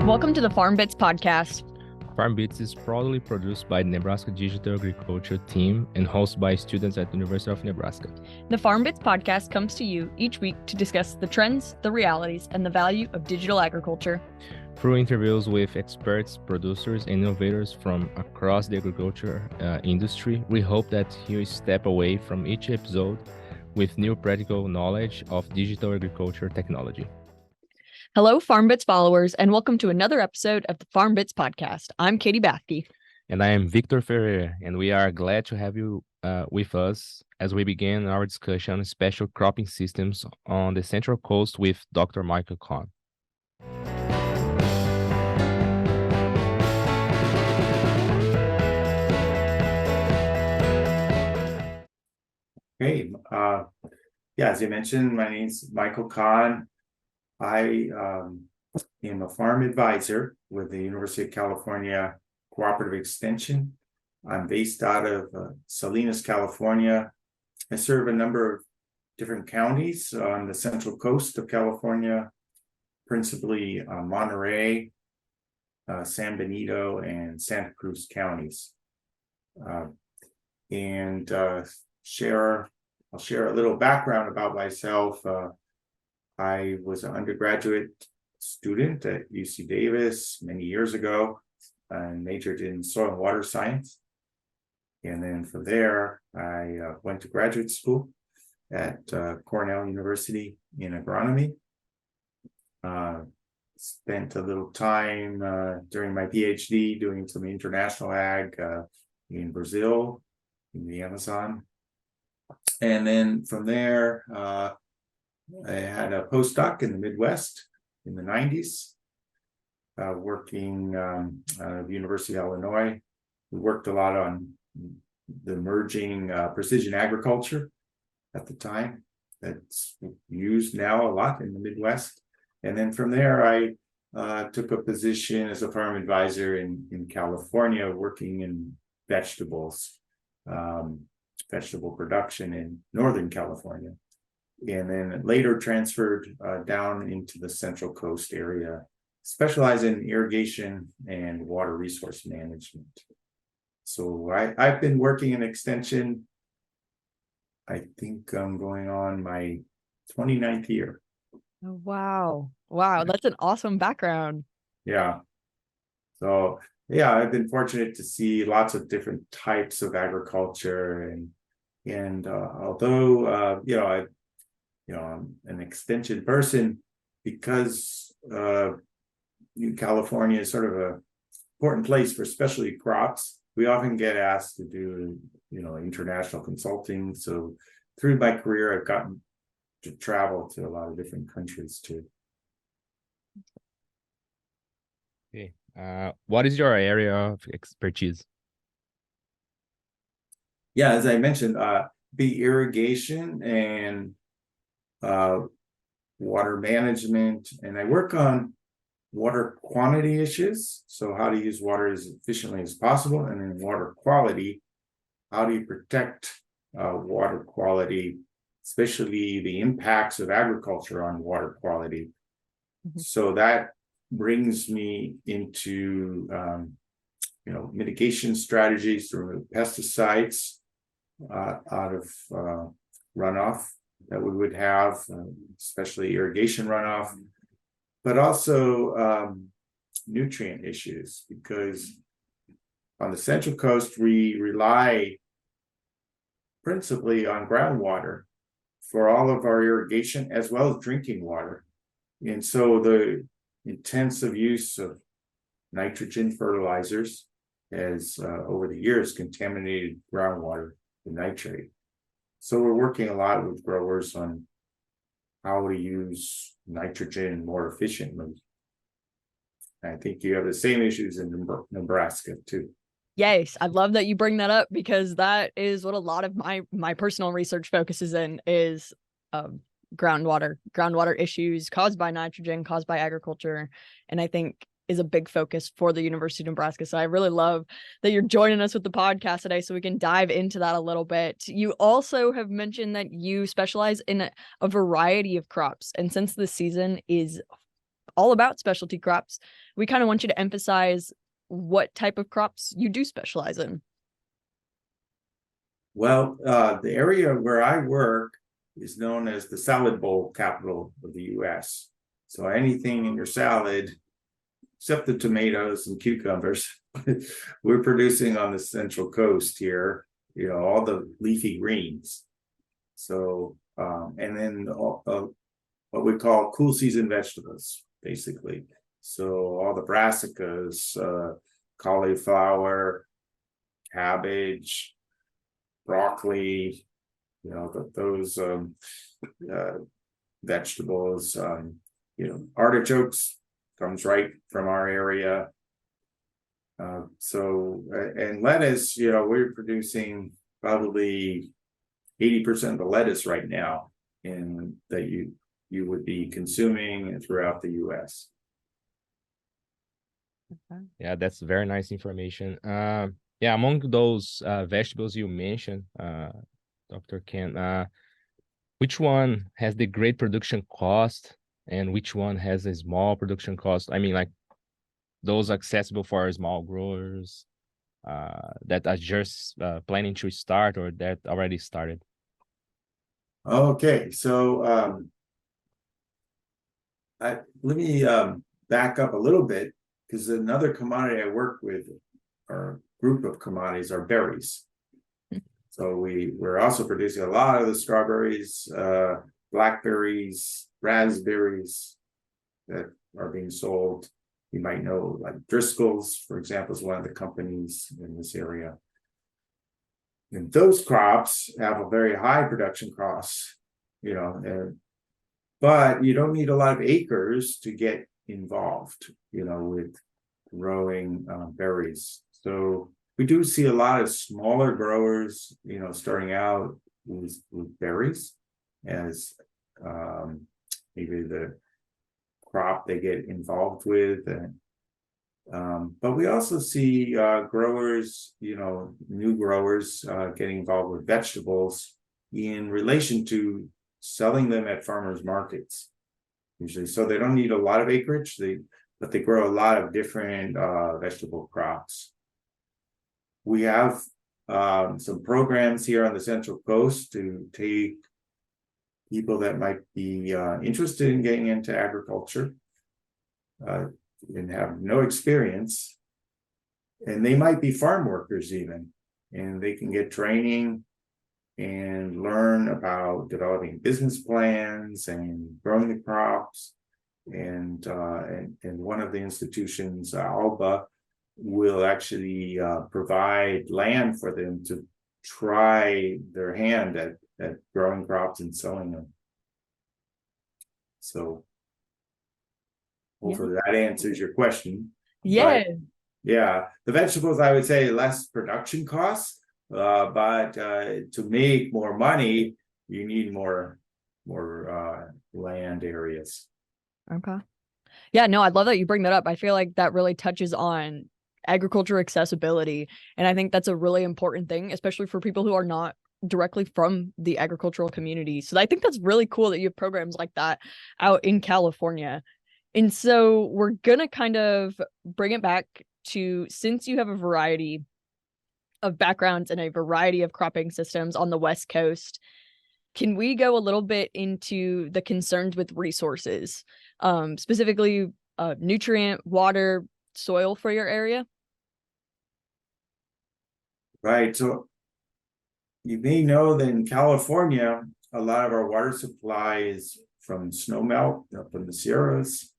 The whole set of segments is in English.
Welcome to the Farm Bits podcast. Farm Bits is proudly produced by the Nebraska Digital Agriculture team and hosted by students at the University of Nebraska. The Farm Bits podcast comes to you each week to discuss the trends, the realities, and the value of digital agriculture. Through interviews with experts, producers, and innovators from across the agriculture industry, we hope that you step away from each episode with new practical knowledge of digital agriculture technology. Hello, Farm Bits followers, and welcome to another episode of the Farm Bits podcast. I'm Katie Bathke. And I am Victor Ferreira, and we are glad to have you with us as we begin our discussion on special cropping systems on the Central Coast with Dr. Michael Kahn. Hey, as you mentioned, my name's Michael Kahn. I am a farm advisor with the University of California Cooperative Extension. I'm based out of Salinas, California. I serve a number of different counties on the Central Coast of California, principally Monterey, San Benito, and Santa Cruz counties. I'll share a little background about myself. I was an undergraduate student at UC Davis many years ago and majored in soil and water science. And then from there, I went to graduate school at Cornell University in agronomy. Spent a little time during my PhD doing some international ag in Brazil, in the Amazon. And then from there, I had a postdoc in the Midwest in the 90s, working at the University of Illinois. We worked a lot on the emerging precision agriculture at the time that's used now a lot in the Midwest. And then from there, I took a position as a farm advisor in California, working in vegetable production in Northern California. And then later transferred down into the Central Coast area, specialize in irrigation and water resource management. So I've been working in extension. I think I'm going on my 29th year. Oh, wow, that's an awesome background. Yeah. So I've been fortunate to see lots of different types of agriculture, and although I'm an extension person, because California is sort of an important place for specialty crops. We often get asked to do, international consulting. So through my career, I've gotten to travel to a lot of different countries too. Okay. What is your area of expertise? Yeah, as I mentioned, the irrigation and water management, and I work on water quantity issues. So how to use water as efficiently as possible, and then water quality. How do you protect water quality, especially the impacts of agriculture on water quality? Mm-hmm. So that brings me into mitigation strategies through pesticides out of runoff that we would have, especially irrigation runoff, but also nutrient issues, because on the Central Coast, we rely principally on groundwater for all of our irrigation as well as drinking water. And so the intensive use of nitrogen fertilizers has over the years contaminated groundwater with nitrate. So we're working a lot with growers on how to use nitrogen more efficiently. I think you have the same issues in Nebraska too. Yes, I love that you bring that up, because that is what a lot of my personal research focuses in, is groundwater issues caused by nitrogen, caused by agriculture, and I think is a big focus for the University of Nebraska. So I really love that you're joining us with the podcast today so we can dive into that a little bit. You also have mentioned that you specialize in a variety of crops, and since the season is all about specialty crops, we kind of want you to emphasize what type of crops you do specialize in. Well, the area where I work is known as the salad bowl capital of the US. So anything in your salad, except the tomatoes and cucumbers, we're producing on the Central Coast here, all the leafy greens. So, and then what we call cool season vegetables, basically. So all the brassicas, cauliflower, cabbage, broccoli, those vegetables, artichokes comes right from our area. And lettuce, we're producing probably 80% of the lettuce right now that you would be consuming throughout the US. Okay. Yeah, that's very nice information. Yeah, among those vegetables you mentioned, Dr. Ken, which one has the great production cost and which one has a small production cost? I mean, like those accessible for small growers that are just planning to start or that already started. Okay, so let me back up a little bit, because another commodity I work with, or group of commodities, are berries. So we're also producing a lot of the strawberries, blackberries, raspberries that are being sold. You might know, like Driscoll's, for example, is one of the companies in this area. And those crops have a very high production cost, but you don't need a lot of acres to get involved, with growing berries. So we do see a lot of smaller growers, starting out with berries as maybe the crop they get involved with. But we also see growers, new growers getting involved with vegetables in relation to selling them at farmers markets, usually. So they don't need a lot of acreage, but they grow a lot of different vegetable crops. We have some programs here on the Central Coast to take people that might be interested in getting into agriculture and have no experience, and they might be farm workers even, and they can get training and learn about developing business plans and growing the crops. And one of the institutions, Alba, will actually provide land for them to try their hand at growing crops and selling them. So hopefully that answers your question. Yeah. But, yeah, the vegetables, I would say, less production costs, but to make more money, you need more land areas. Okay. Yeah, no, I'd love that you bring that up. I feel like that really touches on agriculture accessibility. And I think that's a really important thing, especially for people who are not directly from the agricultural community. So I think that's really cool that you have programs like that out in California. And so we're going to kind of bring it back to, since you have a variety of backgrounds and a variety of cropping systems on the West Coast, can we go a little bit into the concerns with resources, specifically nutrient, water, soil for your area? Right. So you may know that in California, a lot of our water supply is from snowmelt up in the Sierras.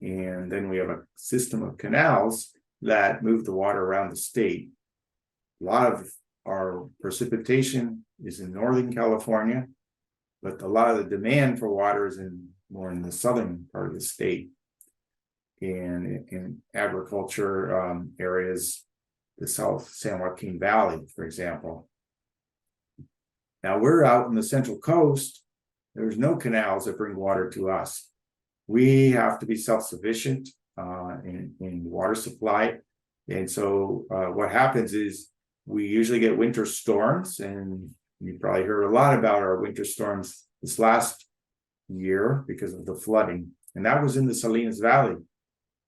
And then we have a system of canals that move the water around the state. A lot of our precipitation is in Northern California, but a lot of the demand for water is more in the southern part of the state. And in agriculture areas, the South San Joaquin Valley, for example. Now we're out in the Central Coast. There's no canals that bring water to us. We have to be self-sufficient in water supply. And so what happens is we usually get winter storms, and you probably heard a lot about our winter storms this last year because of the flooding and that was in the Salinas Valley.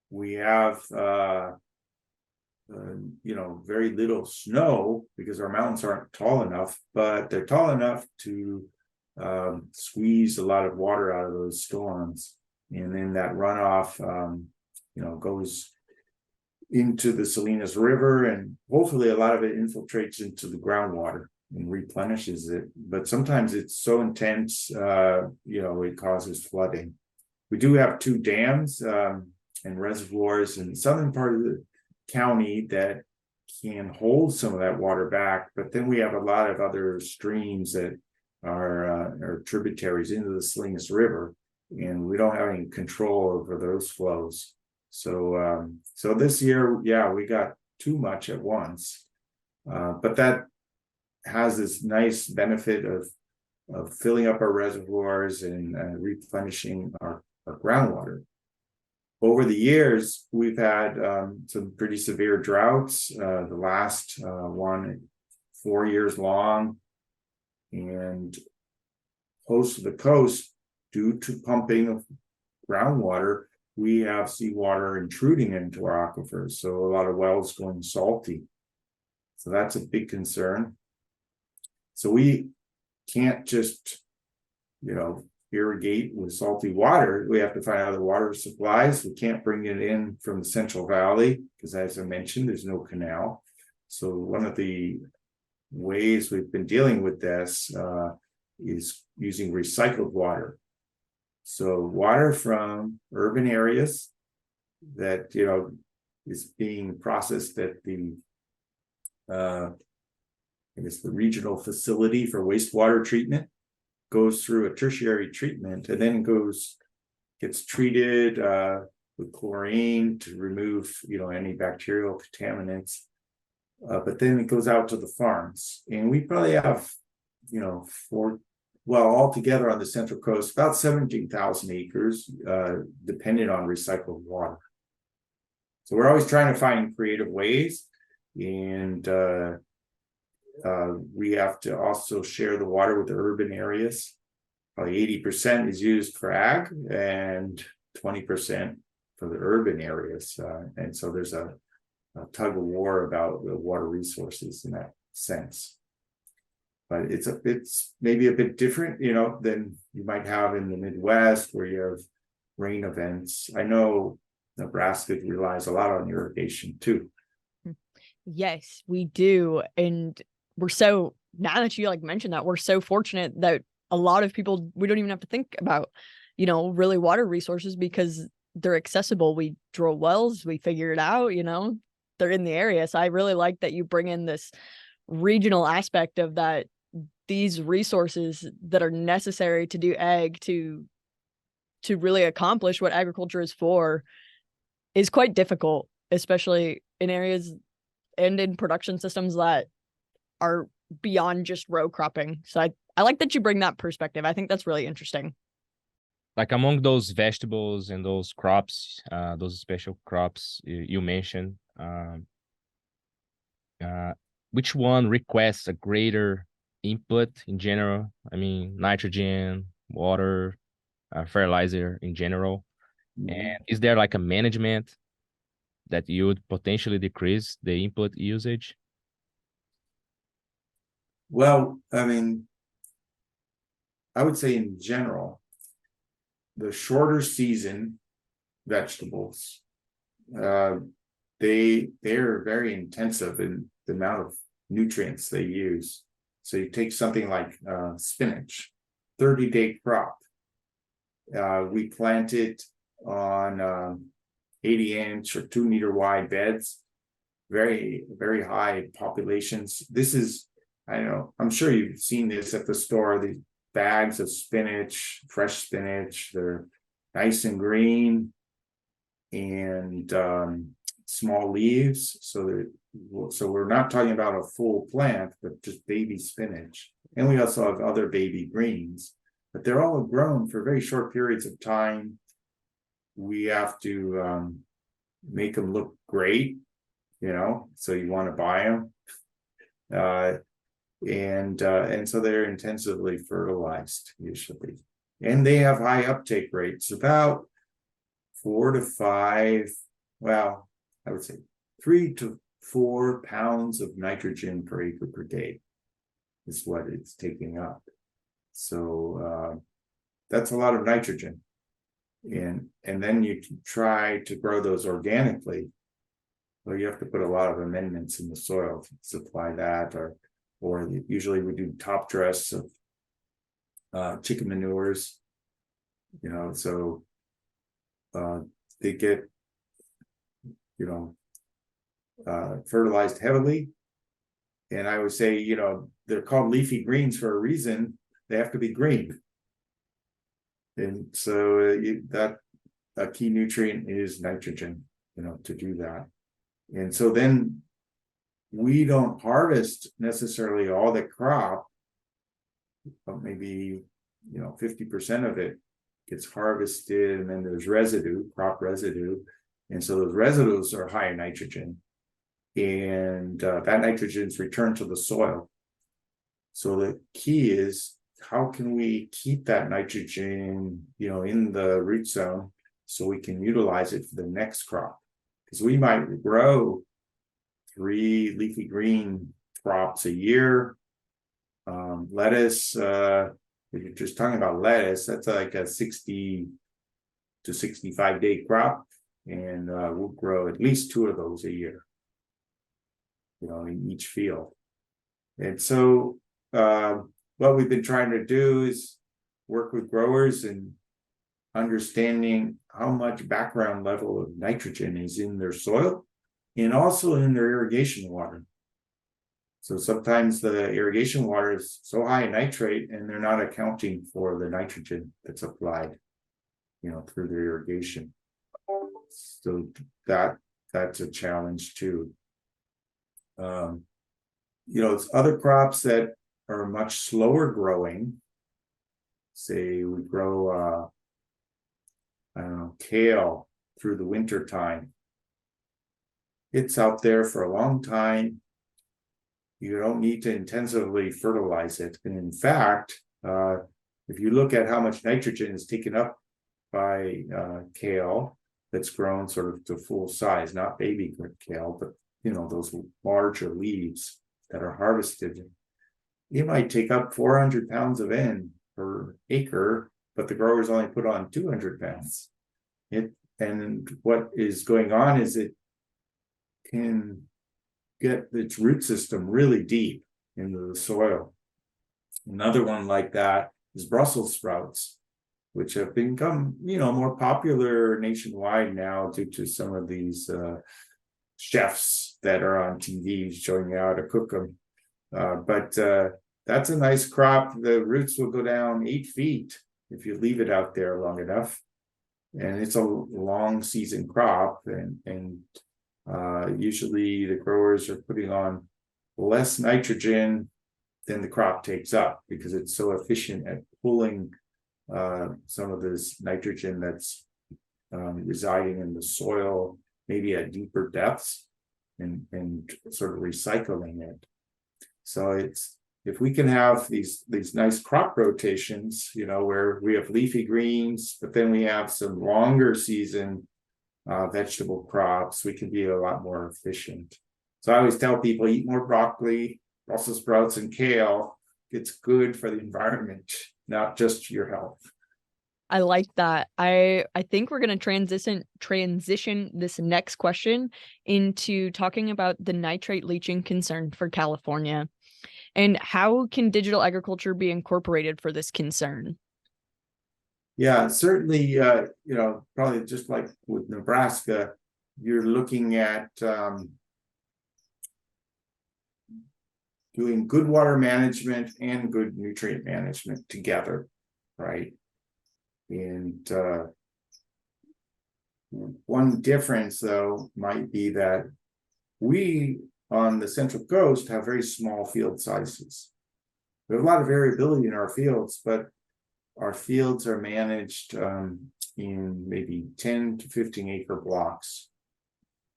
We have, very little snow because our mountains aren't tall enough, but they're tall enough to squeeze a lot of water out of those storms. And then that runoff, goes into the Salinas River, and hopefully a lot of it infiltrates into the groundwater and replenishes it. But sometimes it's so intense, it causes flooding. We do have 2 dams and reservoirs in the southern part of the county that can hold some of that water back, but then we have a lot of other streams that are tributaries into the Salinas River, and we don't have any control over those flows. So this year, we got too much at once, but that has this nice benefit of filling up our reservoirs and replenishing our groundwater. Over the years, we've had some pretty severe droughts. The last one, 4 years long, and close to the coast, due to pumping of groundwater, we have seawater intruding into our aquifers. So a lot of wells going salty. So that's a big concern. So we can't just, irrigate with salty water. We have to find other water supplies. We can't bring it in from the Central Valley because, as I mentioned, there's no canal. So one of the ways we've been dealing with this is using recycled water. So water from urban areas that is being processed at the the regional facility for wastewater treatment, goes through a tertiary treatment, and then gets treated with chlorine to remove any bacterial contaminants. But then it goes out to the farms, and we probably have altogether on the Central Coast about 17,000 acres, dependent on recycled water. So we're always trying to find creative ways, and we have to also share the water with the urban areas. Probably 80% is used for ag and 20% for the urban areas. And so there's a tug of war about the water resources in that sense. But it's maybe a bit different, than you might have in the Midwest where you have rain events. I know Nebraska relies a lot on irrigation too. Yes, we do. And we're so, now that you mentioned that, we're so fortunate that a lot of people, we don't even have to think about, really water resources because they're accessible. We drill wells, we figure it out, they're in the area. So I really like that you bring in this regional aspect of that, these resources that are necessary to do ag to really accomplish what agriculture is for is quite difficult, especially in areas and in production systems that are beyond just row cropping. So I like that you bring that perspective. I think that's really interesting. Like among those vegetables and those crops, those special crops you mentioned, which one requests a greater input in general? I mean, nitrogen, water, fertilizer in general. Mm-hmm. And is there a management that you would potentially decrease the input usage? Well, I mean, I would say in general, the shorter season vegetables, they're very intensive in the amount of nutrients they use. So you take something like spinach, 30-day crop. We plant it on 80-inch or 2-meter wide beds, very, very high populations. This is, I know, I'm sure you've seen this at the store, the bags of spinach, fresh spinach, they're nice and green and small leaves. So we're not talking about a full plant, but just baby spinach. And we also have other baby greens, but they're all grown for very short periods of time. We have to make them look great, so you want to buy them. And so they're intensively fertilized usually, and they have high uptake rates, about 4 to 5, well, I would say 3 to 4 pounds of nitrogen per acre per day is what it's taking up. So that's a lot of nitrogen. And then you try to grow those organically. Well, you have to put a lot of amendments in the soil to supply that, or usually we do top dress of chicken manures, so they get, fertilized heavily. And I would say, they're called leafy greens for a reason. They have to be green. And so that a key nutrient is nitrogen, to do that. And so then we don't harvest necessarily all the crop, but maybe 50% of it gets harvested, and then there's residue, crop residue. And so those residues are high in nitrogen, and that nitrogen is returned to the soil. So the key is, how can we keep that nitrogen, in the root zone so we can utilize it for the next crop? Because we might grow 3 leafy green crops a year. Lettuce, if you're just talking about lettuce, that's like a 60 to 65 day crop, and we'll grow at least 2 of those a year, in each field. And so what we've been trying to do is work with growers and understanding how much background level of nitrogen is in their soil and also in their irrigation water. So sometimes the irrigation water is so high in nitrate, and they're not accounting for the nitrogen that's applied, through their irrigation. So that's a challenge too. It's other crops that are much slower growing. Say we grow kale through the winter time. It's out there for a long time. You don't need to intensively fertilize it. And in fact, if you look at how much nitrogen is taken up by kale that's grown sort of to full size, not baby kale, but those larger leaves that are harvested, you might take up 400 pounds of N per acre, but the growers only put on 200 pounds. And what is going on is it can get its root system really deep into the soil. Another one like that is Brussels sprouts, which have become, more popular nationwide now due to some of these chefs that are on TV showing you how to cook them. But that's a nice crop. The roots will go down 8 feet if you leave it out there long enough. And it's a long season crop, and usually the growers are putting on less nitrogen than the crop takes up because it's so efficient at pulling some of this nitrogen that's residing in the soil, maybe at deeper depths, and sort of recycling it. So if we can have these nice crop rotations, where we have leafy greens, but then we have some longer season vegetable crops, we can be a lot more efficient. So I always tell people, eat more broccoli, Brussels sprouts, and kale. It's good for the environment, not just your health. I like that. I think we're going to transition this next question into talking about the nitrate leaching concern for California. And how can digital agriculture be incorporated for this concern? Yeah, certainly, probably just like with Nebraska, you're looking at doing good water management and good nutrient management together, right? And one difference, though, might be that we on the Central Coast have very small field sizes. We have a lot of variability in our fields, but our fields are managed in maybe 10 to 15 acre blocks,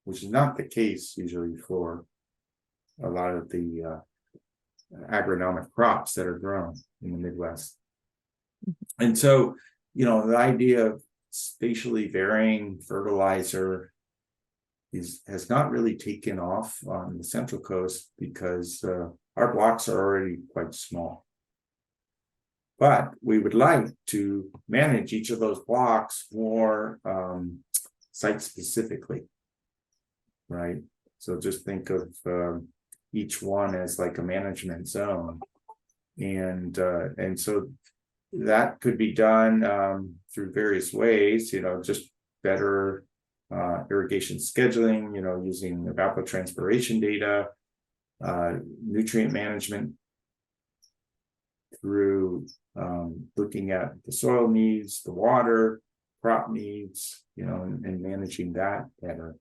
which is not the case usually for a lot of the agronomic crops that are grown in the Midwest. And so, the idea of spatially varying fertilizer has not really taken off on the Central Coast because our blocks are already quite small. But we would like to manage each of those blocks more site specifically, right? So just think of each one as like a management zone, and so that could be done through various ways. Just better irrigation scheduling. Using evapotranspiration data, nutrient management through looking at the soil needs, the water, crop needs, and managing that better.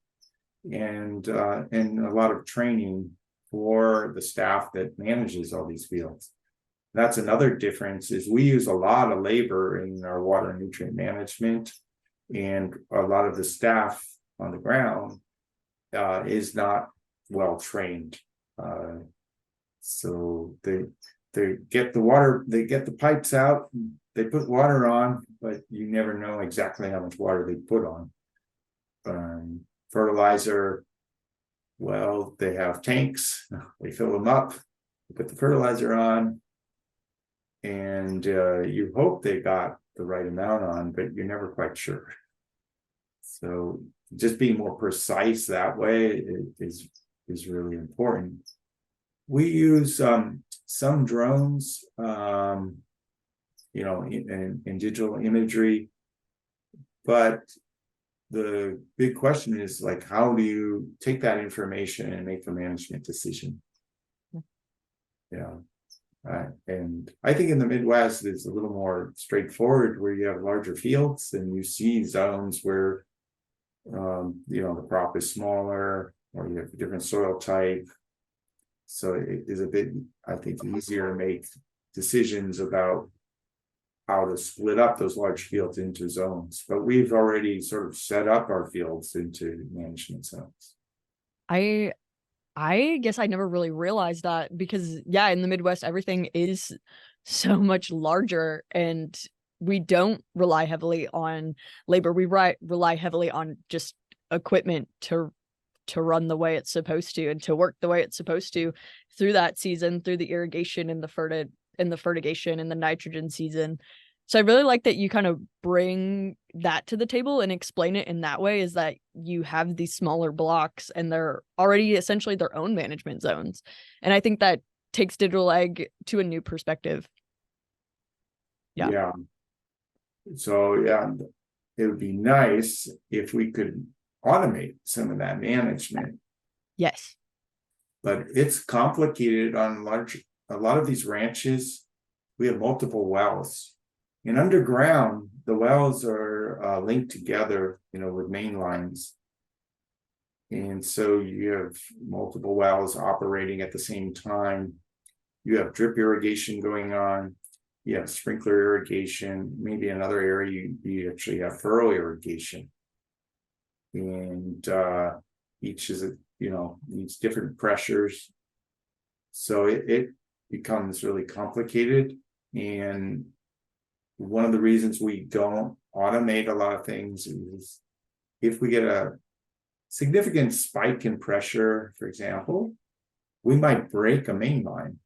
And a lot of training for the staff that manages all these fields. That's another difference, is we use a lot of labor in our water and nutrient management, and a lot of the staff on the ground is not well trained. So they get the water, they get the pipes out, they put water on, but you never know exactly how much water they put on. Fertilizer, well, they have tanks, they fill them up, they put the fertilizer on, and you hope they got the right amount on, but you're never quite sure. So just being more precise that way is really important. We use some drones, in digital imagery, but the big question is, like, how do you take that information and make a management decision? And I think in the Midwest it's a little more straightforward, where you have larger fields and you see zones where the crop is smaller, or you have a different soil type. So it is a bit, I think, easier to make decisions about how to split up those large fields into zones. But we've already sort of set up our fields into management zones. I guess I never really realized that, because in the Midwest everything is so much larger, and we don't rely heavily on labor. We rely heavily on just equipment to run the way it's supposed to, and to work the way it's supposed to through that season, through the irrigation and the fertigation and the nitrogen season. So I really like that you kind of bring that to the table and explain it in that way, is that you have these smaller blocks and they're already essentially their own management zones. And I think that takes digital ag to a new perspective. Yeah. So it would be nice if we could automate some of that management. Yes. But it's complicated on a lot of these ranches. We have multiple wells. And underground, the wells are linked together, with main lines. And so you have multiple wells operating at the same time. You have drip irrigation going on. You have sprinkler irrigation. Maybe another area you actually have furrow irrigation. And each is needs different pressures. So it becomes really complicated. And one of the reasons we don't automate a lot of things is if we get a significant spike in pressure, for example, we might break a main line.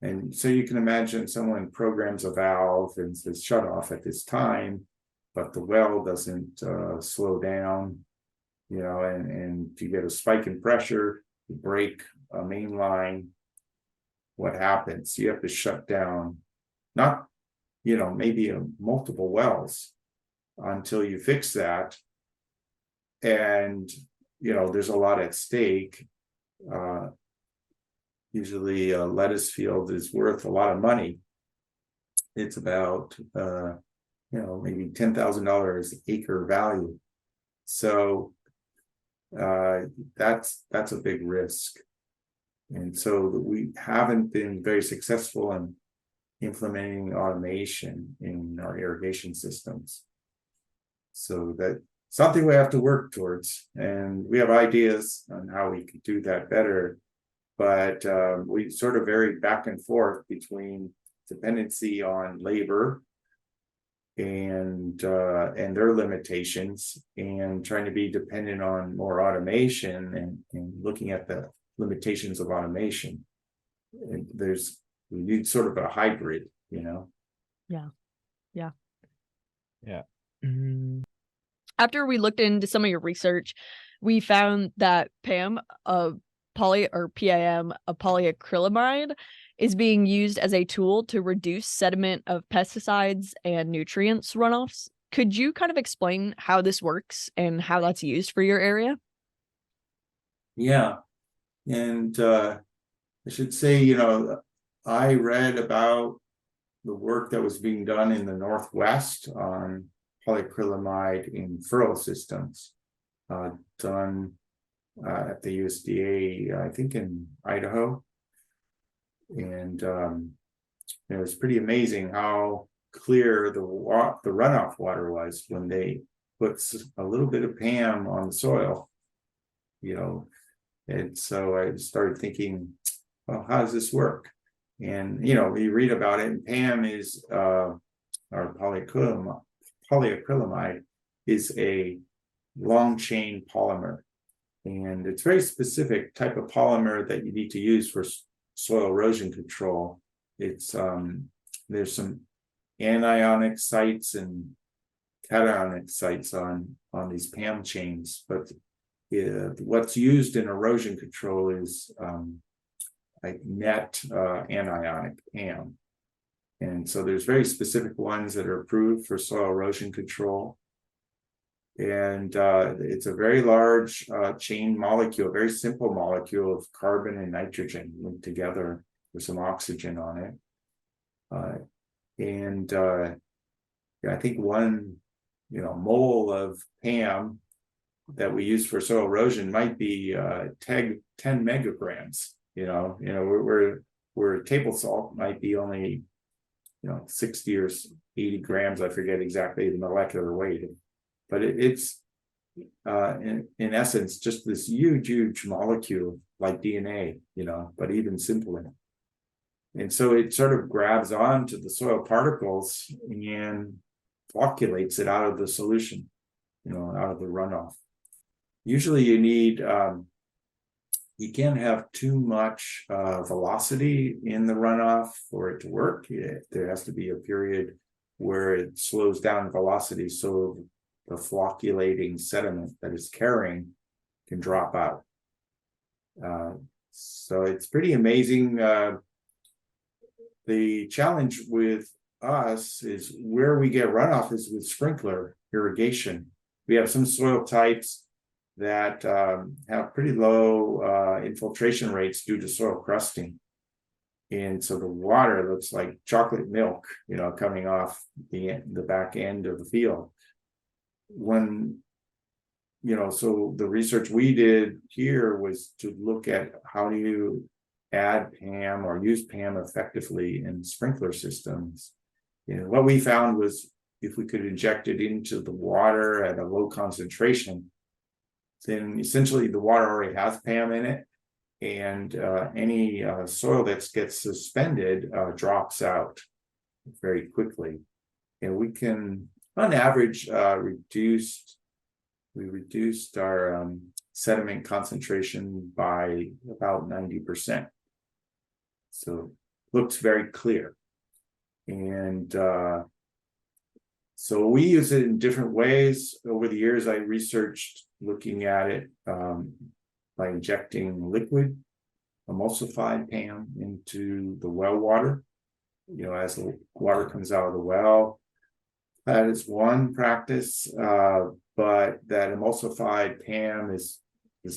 And so you can imagine someone programs a valve and says shut off at this time, but the well doesn't slow down, and if you get a spike in pressure, you break a main line, what happens? You have to shut down, not maybe multiple wells until you fix that. And, there's a lot at stake. Usually a lettuce field is worth a lot of money. It's about, maybe $10,000 acre value. So that's a big risk. And so we haven't been very successful in implementing automation in our irrigation systems. So that's something we have to work towards, and we have ideas on how we could do that better. But we sort of vary back and forth between dependency on labor and their limitations, and trying to be dependent on more automation, and looking at the limitations of automation. And we need sort of a hybrid, you know. Yeah. After we looked into some of your research, we found that PAM, PAM, a polyacrylamide, is being used as a tool to reduce sediment of pesticides and nutrients runoffs. Could you kind of explain how this works and how that's used for your area? Yeah. And I should say, you know, I read about the work that was being done in the Northwest on polyacrylamide in furrow systems, done at the USDA, I think in Idaho. And it was pretty amazing how clear the runoff water was when they put a little bit of PAM on the soil, you know. And so I started thinking, well, how does this work? And, you know, we read about it, and PAM is, or polyacrylamide is a long chain polymer. And it's a very specific type of polymer that you need to use for soil erosion control. It's there's some anionic sites and cationic sites on these PAM chains, but what's used in erosion control is like net anionic PAM. And so there's very specific ones that are approved for soil erosion control. And it's a very large chain molecule, a very simple molecule of carbon and nitrogen linked together with some oxygen on it. I think one, you know, mole of PAM that we use for soil erosion might be 10 megagrams. You know, where table salt might be only, you know, 60 or 80 grams. I forget exactly the molecular weight. But it's in essence just this huge molecule like DNA, you know, but even simpler. And so it sort of grabs onto the soil particles and flocculates it out of the solution, you know, out of the runoff. Usually you need, you can't have too much velocity in the runoff for it to work. There has to be a period where it slows down velocity so the flocculating sediment that it's carrying can drop out. So it's pretty amazing. The challenge with us is where we get runoff is with sprinkler irrigation. We have some soil types that have pretty low infiltration rates due to soil crusting. And so the water looks like chocolate milk, you know, coming off the back end of the field. When, you know, so the research we did here was to look at how do you add PAM or use PAM effectively in sprinkler systems. And what we found was if we could inject it into the water at a low concentration, then essentially the water already has PAM in it, and any soil that gets suspended drops out very quickly. And we can, on average, we reduced our sediment concentration by about 90%. So looks very clear. And so we use it in different ways. Over the years, I researched looking at it by injecting liquid emulsified PAM into the well water, you know, as the water comes out of the well. That is one practice, but that emulsified PAM is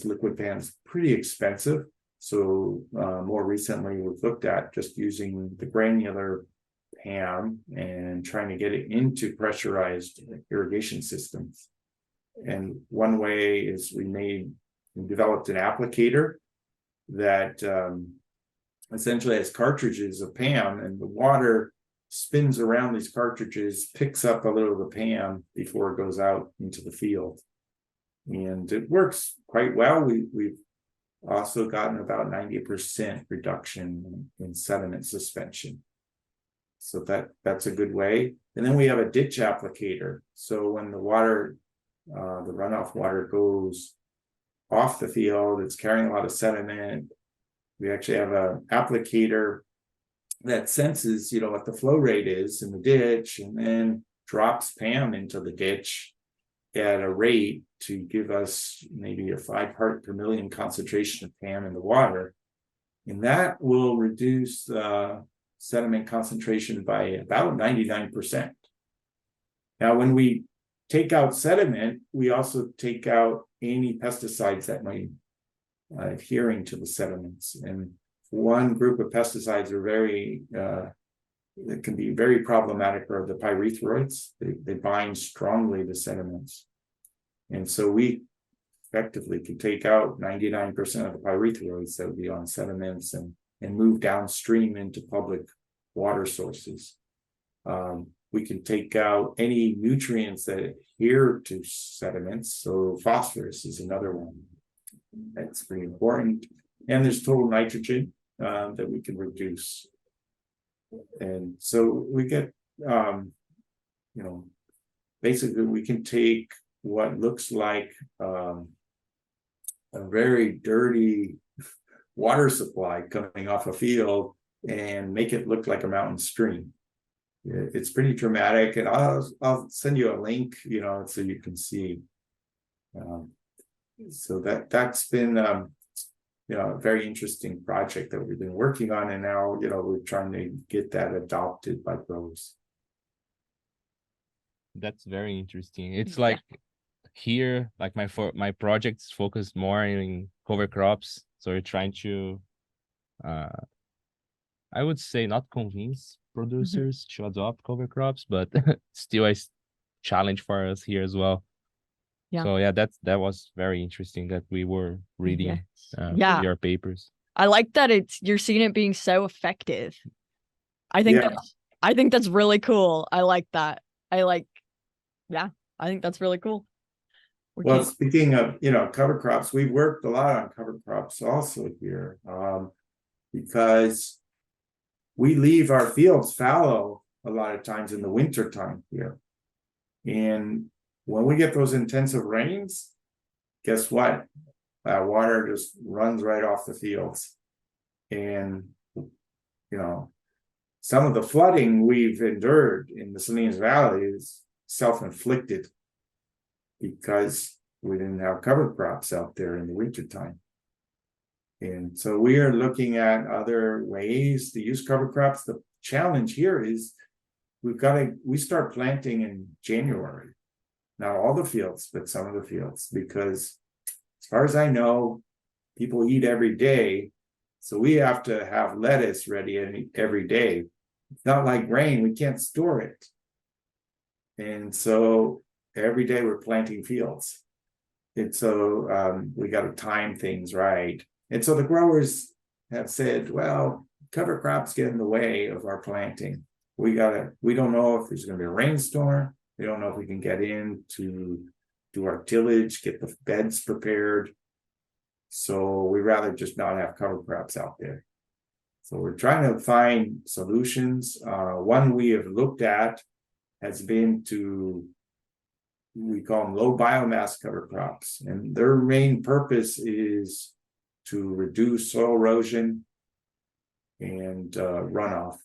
liquid PAM is pretty expensive. So more recently, we've looked at just using the granular PAM and trying to get it into pressurized irrigation systems. And one way is we developed an applicator that essentially has cartridges of PAM, and the water spins around these cartridges, picks up a little of the PAM before it goes out into the field. And it works quite well. We've also gotten about 90% reduction in sediment suspension. So that's a good way. And then we have a ditch applicator. So when the water, the runoff water goes off the field, it's carrying a lot of sediment. We actually have an applicator that senses, what the flow rate is in the ditch, and then drops PAM into the ditch at a rate to give us maybe a 5 part per million concentration of PAM in the water. And that will reduce sediment concentration by about 99%. Now, when we take out sediment, we also take out any pesticides that might adhering to the sediments. And one group of pesticides are very that can be very problematic are the pyrethroids. They bind strongly to sediments. And so we effectively can take out 99% of the pyrethroids that would be on sediments and move downstream into public water sources. We can take out any nutrients that adhere to sediments. So phosphorus is another one. That's pretty important. And there's total nitrogen that we can reduce. And so we get, basically we can take what looks like a very dirty water supply coming off a field and make it look like a mountain stream. It's pretty dramatic, and I'll send you a link, so you can see. So that's been a very interesting project that we've been working on, and now we're trying to get that adopted by growers. That's very interesting. It's like here, like my project's focused more in cover crops, so we're trying to I would say not convince producers to adopt cover crops, but still a challenge for us here as well. Yeah. So yeah, that was very interesting that we were reading your papers. I like that you're seeing it being so effective. I think that's really cool. I like that. I think that's really cool. Well, speaking of cover crops, we've worked a lot on cover crops also here, because we leave our fields fallow a lot of times in the winter time here. And when we get those intensive rains, guess what? Water just runs right off the fields. And, some of the flooding we've endured in the Salinas Valley is self-inflicted because we didn't have cover crops out there in the wintertime. And so we are looking at other ways to use cover crops. The challenge here is we start planting in January. Not all the fields, but some of the fields, because as far as I know, people eat every day. So we have to have lettuce ready every day. It's not like grain, we can't store it. And so every day we're planting fields. And so we got to time things right. And so the growers have said, well, cover crops get in the way of our planting. We don't know if there's going to be a rainstorm. We don't know if we can get in to do our tillage, get the beds prepared. So we'd rather just not have cover crops out there. So we're trying to find solutions. One we have looked at has been we call them low biomass cover crops. And their main purpose is to reduce soil erosion and runoff.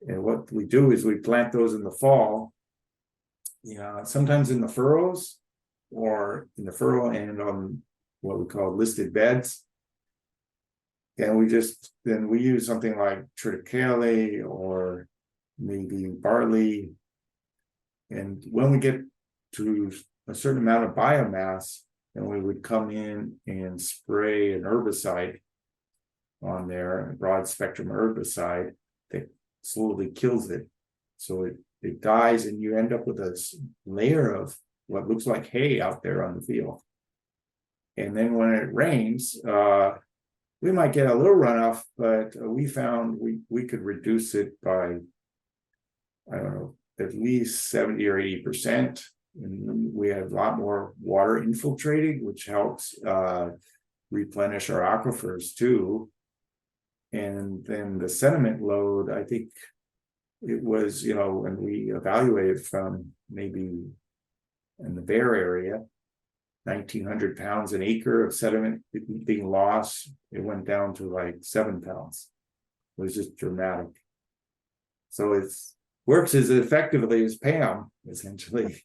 And what we do is we plant those in the fall, sometimes in the furrows or in the furrow and on what we call listed beds. And we use something like triticale or maybe barley. And when we get to a certain amount of biomass, then we would come in and spray an herbicide on there, a broad spectrum herbicide that slowly kills it. So it dies, and you end up with a layer of what looks like hay out there on the field. And then when it rains, we might get a little runoff, but we found we could reduce it by, I don't know, at least 70 or 80%. And we have a lot more water infiltrating, which helps replenish our aquifers too. And then the sediment load, I think it was, when we evaluated from maybe in the Bear area, 1,900 pounds an acre of sediment being lost, it went down to like 7 pounds. It was just dramatic. So it works as effectively as Pam, essentially,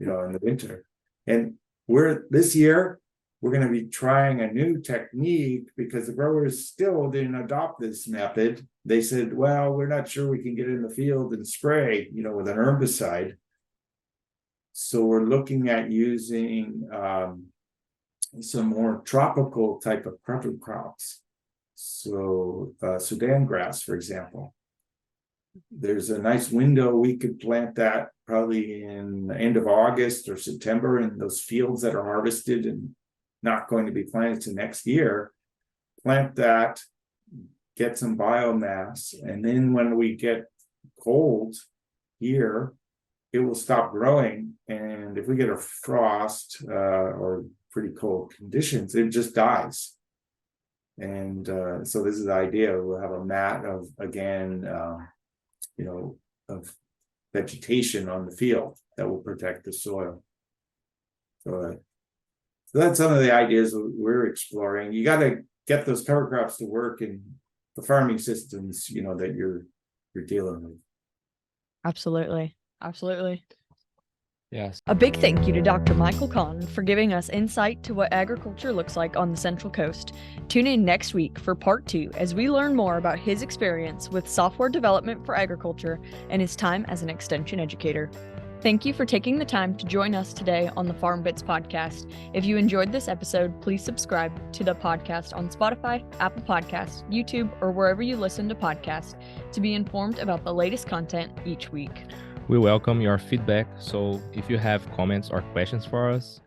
in the winter. And this year, we're going to be trying a new technique because the growers still didn't adopt this method. They said, well, we're not sure we can get in the field and spray, with an herbicide. So we're looking at using some more tropical type of cover crops. So Sudan grass, for example. There's a nice window we could plant that probably in the end of August or September in those fields that are harvested and not going to be planted to next year. Plant that, get some biomass, and then when we get cold here, it will stop growing. And if we get a frost or pretty cold conditions, it just dies. And so this is the idea. We'll have a mat of, again, of vegetation on the field that will protect the soil. So that's some of the ideas we're exploring. You got to get those cover crops to work in the farming systems, that you're dealing with. Absolutely. Yes. A big thank you to Dr. Michael Kahn for giving us insight to what agriculture looks like on the Central Coast. Tune in next week for part 2 as we learn more about his experience with software development for agriculture and his time as an extension educator. Thank you for taking the time to join us today on the Farm Bits podcast. If you enjoyed this episode, please subscribe to the podcast on Spotify, Apple Podcasts, YouTube, or wherever you listen to podcasts to be informed about the latest content each week. We welcome your feedback, so if you have comments or questions for us,